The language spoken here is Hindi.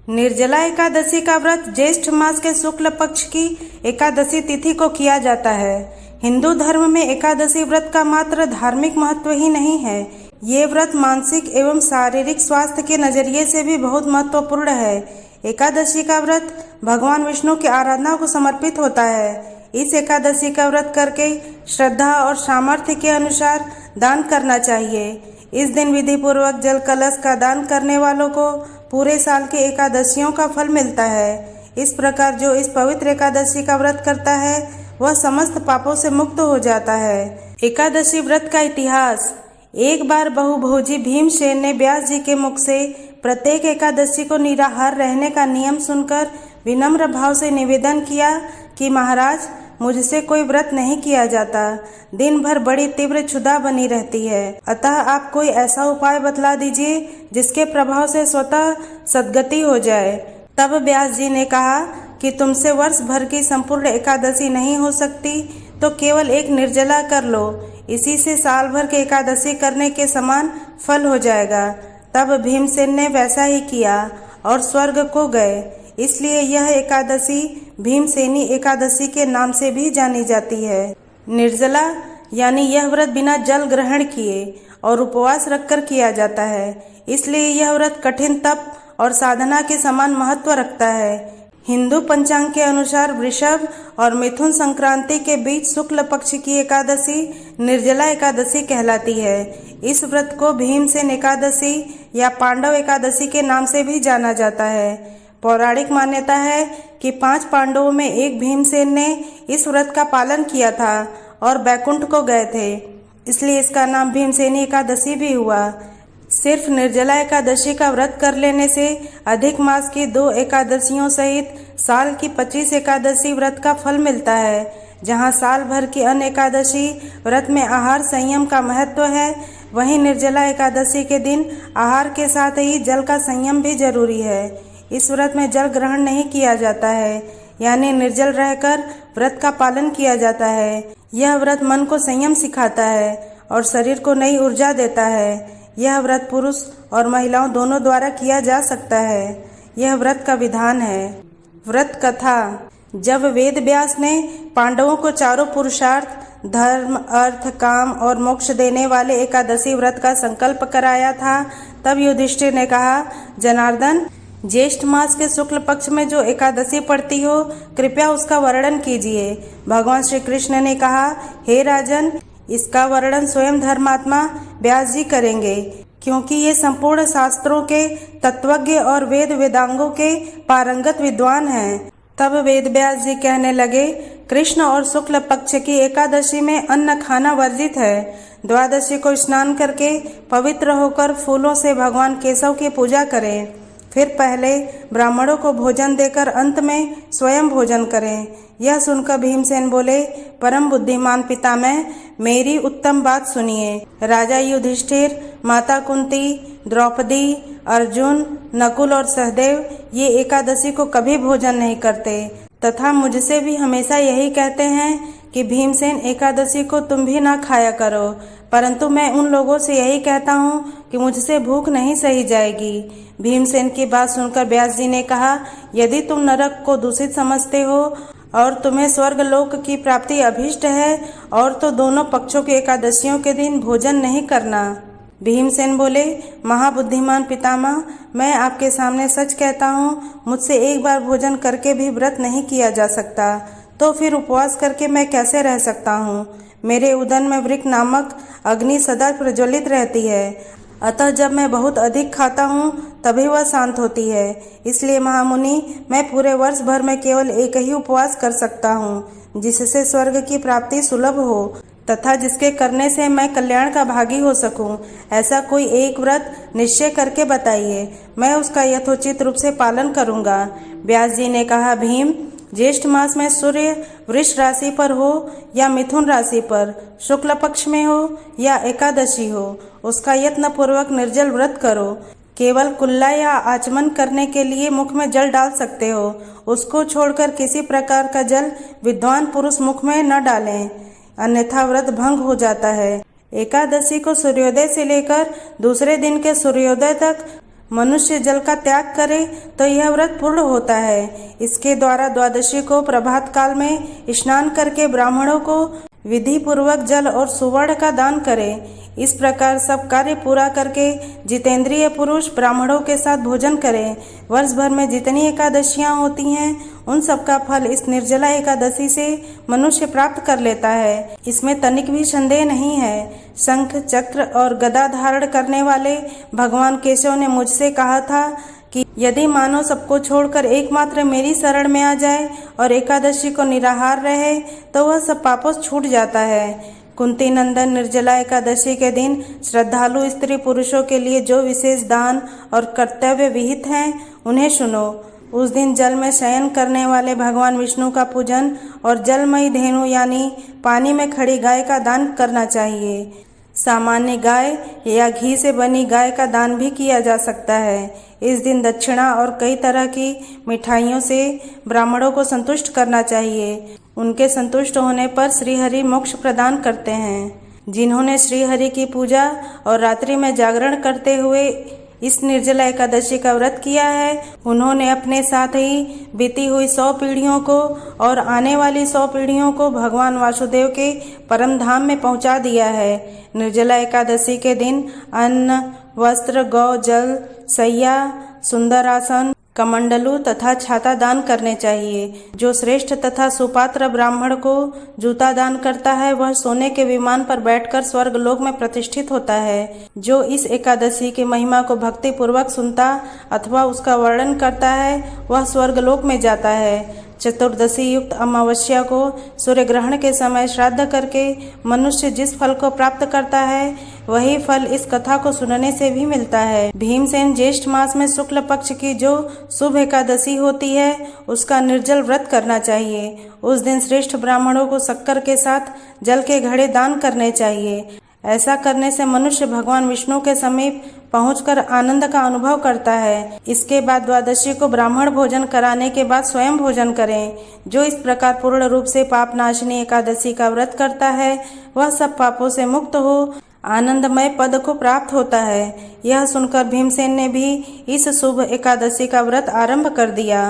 निर्जला एकादशी का व्रत ज्येष्ठ मास के शुक्ल पक्ष की एकादशी तिथि को किया जाता है। हिंदू धर्म में एकादशी व्रत का मात्र धार्मिक महत्व ही नहीं है, ये व्रत मानसिक एवं शारीरिक स्वास्थ्य के नजरिए से भी बहुत महत्वपूर्ण है। एकादशी का व्रत भगवान विष्णु की आराधना को समर्पित होता है। इस एकादशी का व्रत करके श्रद्धा और सामर्थ्य के अनुसार दान करना चाहिए। इस दिन विधि पूर्वक जल कलश का दान करने वालों को पूरे साल के एकादशियों का फल मिलता है। इस प्रकार जो इस पवित्र एकादशी का व्रत करता है वह समस्त पापों से मुक्त हो जाता है। एकादशी व्रत का इतिहास। एक बार बहुभोजी भीमसेन ने व्यास जी के मुख से प्रत्येक एकादशी को निराहार रहने का नियम सुनकर विनम्र भाव से निवेदन किया कि महाराज, मुझसे कोई व्रत नहीं किया जाता, दिन भर बड़ी तीव्र क्षुधा बनी रहती है, अतः आप कोई ऐसा उपाय बतला दीजिए जिसके प्रभाव से स्वतः सद्गति हो जाए। तब व्यास जी ने कहा कि तुमसे वर्ष भर की संपूर्ण एकादशी नहीं हो सकती तो केवल एक निर्जला कर लो, इसी से साल भर के एकादशी करने के समान फल हो जाएगा। तब भीमसेन ने वैसा ही किया और स्वर्ग को गए। इसलिए यह एकादशी भीमसेनी एकादशी के नाम से भी जानी जाती है। निर्जला यानी यह व्रत बिना जल ग्रहण किए और उपवास रखकर किया जाता है, इसलिए यह व्रत कठिन तप और साधना के समान महत्व रखता है। हिंदू पंचांग के अनुसार वृषभ और मिथुन संक्रांति के बीच शुक्ल पक्ष की एकादशी निर्जला एकादशी कहलाती है। इस व्रत को भीमसेन एकादशी या पांडव एकादशी के नाम से भी जाना जाता है। पौराणिक मान्यता है कि 5 पांडवों में एक भीमसेन ने इस व्रत का पालन किया था और बैकुंठ को गए थे, इसलिए इसका नाम भीमसेनी एकादशी भी हुआ। सिर्फ निर्जला एकादशी का व्रत कर लेने से अधिक मास की 2 एकादशियों सहित साल की 25 एकादशी व्रत का फल मिलता है। जहां साल भर की अन्य एकादशी व्रत में आहार संयम का महत्व है, वहीं निर्जला एकादशी के दिन आहार के साथ ही जल का संयम भी जरूरी है। इस व्रत में जल ग्रहण नहीं किया जाता है, यानी निर्जल रहकर व्रत का पालन किया जाता है। यह व्रत मन को संयम सिखाता है और शरीर को नई ऊर्जा देता है। यह व्रत पुरुष और महिलाओं दोनों द्वारा किया जा सकता है। यह व्रत का विधान है। व्रत कथा। जब वेद व्यास ने पांडवों को चारों पुरुषार्थ धर्म, अर्थ, काम और मोक्ष देने वाले एकादशी व्रत का संकल्प कराया था, तब युधिष्ठिर ने कहा, जनार्दन, ज्येष्ठ मास के शुक्ल पक्ष में जो एकादशी पड़ती हो, कृपया उसका वर्णन कीजिए। भगवान श्री कृष्ण ने कहा, हे राजन, इसका वर्णन स्वयं धर्मात्मा व्यास जी करेंगे, क्योंकि ये संपूर्ण शास्त्रों के तत्वज्ञ और वेद वेदांगों के पारंगत विद्वान हैं। तब वेद व्यास जी कहने लगे, कृष्ण और शुक्ल पक्ष की एकादशी में अन्न खाना वर्जित है। द्वादशी को स्नान करके पवित्र होकर फूलों से भगवान केशव की पूजा करें, फिर पहले ब्राह्मणों को भोजन देकर अंत में स्वयं भोजन करें। यह सुनकर भीमसेन बोले, परम बुद्धिमान पितामह, मेरी उत्तम बात सुनिए। राजा युधिष्ठिर, माता कुंती, द्रौपदी, अर्जुन, नकुल और सहदेव ये एकादशी को कभी भोजन नहीं करते तथा मुझसे भी हमेशा यही कहते हैं कि भीमसेन एकादशी को तुम भी ना खाया करो, परंतु मैं उन लोगों से यही कहता हूँ कि मुझसे भूख नहीं सही जाएगी। भीमसेन की बात सुनकर व्यास जी ने कहा, यदि तुम नरक को दूषित समझते हो और तुम्हें स्वर्ग लोक की प्राप्ति अभीष्ट है और तो दोनों पक्षों की एकादशियों के दिन भोजन नहीं करना। भीमसेन बोले, महाबुद्धिमान पितामह, मैं आपके सामने सच कहता हूँ, मुझसे एक बार भोजन करके भी व्रत नहीं किया जा सकता, तो फिर उपवास करके मैं कैसे रह सकता हूँ। मेरे उदर में वृक्क नामक अग्नि सदा प्रज्वलित रहती है, अतः जब मैं बहुत अधिक खाता हूँ तभी वह शांत होती है। इसलिए महामुनि, मैं पूरे वर्ष भर में केवल एक ही उपवास कर सकता हूँ, जिससे स्वर्ग की प्राप्ति सुलभ हो तथा जिसके करने से मैं कल्याण का भागी हो सकूं। ऐसा कोई एक व्रत निश्चय करके बताइए, मैं उसका यथोचित रूप से पालन करूंगा। व्यास जी ने कहा, भीम, ज्येष्ठ मास में सूर्य वृष राशि पर हो या मिथुन राशि पर, शुक्ल पक्ष में हो या एकादशी हो, उसका यत्न पूर्वक निर्जल व्रत करो। केवल कुल्ला या आचमन करने के लिए मुख में जल डाल सकते हो, उसको छोड़कर किसी प्रकार का जल विद्वान पुरुष मुख में न डालें, अन्यथा व्रत भंग हो जाता है। एकादशी को सूर्योदय से लेकर दूसरे दिन के सूर्योदय तक मनुष्य जल का त्याग करे तो यह व्रत पूर्ण होता है। इसके द्वारा द्वादशी को प्रभात काल में स्नान करके ब्राह्मणों को विधि पूर्वक जल और सुवर्ण का दान करे। इस प्रकार सब कार्य पूरा करके जितेंद्रिय पुरुष ब्राह्मणों के साथ भोजन करें। वर्ष भर में जितनी एकादशियां होती हैं उन सब का फल इस निर्जला एकादशी से मनुष्य प्राप्त कर लेता है। इसमें तनिक भी संदेह नहीं है। शंख चक्र और गदा धारण करने वाले भगवान केशव ने मुझसे कहा था कि यदि मानव सबको छोड़कर एकमात्र मेरी शरण में आ जाए और एकादशी को निराहार रहे तो वह सब पापों से छूट जाता है। कुंती नंदन, निर्जला एकादशी के दिन श्रद्धालु स्त्री पुरुषों के लिए जो विशेष दान और कर्तव्य विहित हैं उन्हें सुनो। उस दिन जल में शयन करने वाले भगवान विष्णु का पूजन और जलमयी धेनु यानी पानी में खड़ी गाय का दान करना चाहिए। सामान्य गाय या घी से बनी गाय का दान भी किया जा सकता है। इस दिन दक्षिणा और कई तरह की मिठाइयों से ब्राह्मणों को संतुष्ट करना चाहिए। उनके संतुष्ट होने पर श्रीहरि मोक्ष प्रदान करते हैं। जिन्होंने श्रीहरि की पूजा और रात्रि में जागरण करते हुए इस निर्जला एकादशी का व्रत किया है उन्होंने अपने साथ ही बीती हुई 100 पीढ़ियों को और आने वाली 100 पीढ़ियों को भगवान वासुदेव के परम धाम में पहुंचा दिया है। निर्जला एकादशी के दिन अन्न, वस्त्र, गौ, जल, सैया, सुंदर आसन, कमंडलू तथा छाता दान करने चाहिए। जो श्रेष्ठ तथा सुपात्र ब्राह्मण को जूता दान करता है वह सोने के विमान पर बैठकर स्वर्ग लोक में प्रतिष्ठित होता है। जो इस एकादशी की महिमा को भक्ति पूर्वक सुनता अथवा उसका वर्णन करता है वह स्वर्ग लोक में जाता है। चतुर्दशी युक्त अमावस्या को सूर्य ग्रहण के समय श्राद्ध करके मनुष्य जिस फल को प्राप्त करता है वही फल इस कथा को सुनने से भी मिलता है। भीमसेन ज्येष्ठ मास में शुक्ल पक्ष की जो शुभ एकादशी होती है उसका निर्जल व्रत करना चाहिए। उस दिन श्रेष्ठ ब्राह्मणों को शक्कर के साथ जल के घड़े दान करने चाहिए। ऐसा करने से मनुष्य भगवान विष्णु के समीप पहुंचकर आनंद का अनुभव करता है। इसके बाद द्वादशी को ब्राह्मण भोजन कराने के बाद स्वयं भोजन करें। जो इस प्रकार पूर्ण रूप से पाप नाशनी एकादशी का व्रत करता है वह सब पापों से मुक्त हो आनंदमय पद को प्राप्त होता है। यह सुनकर भीमसेन ने भी इस शुभ एकादशी का व्रत आरंभ कर दिया।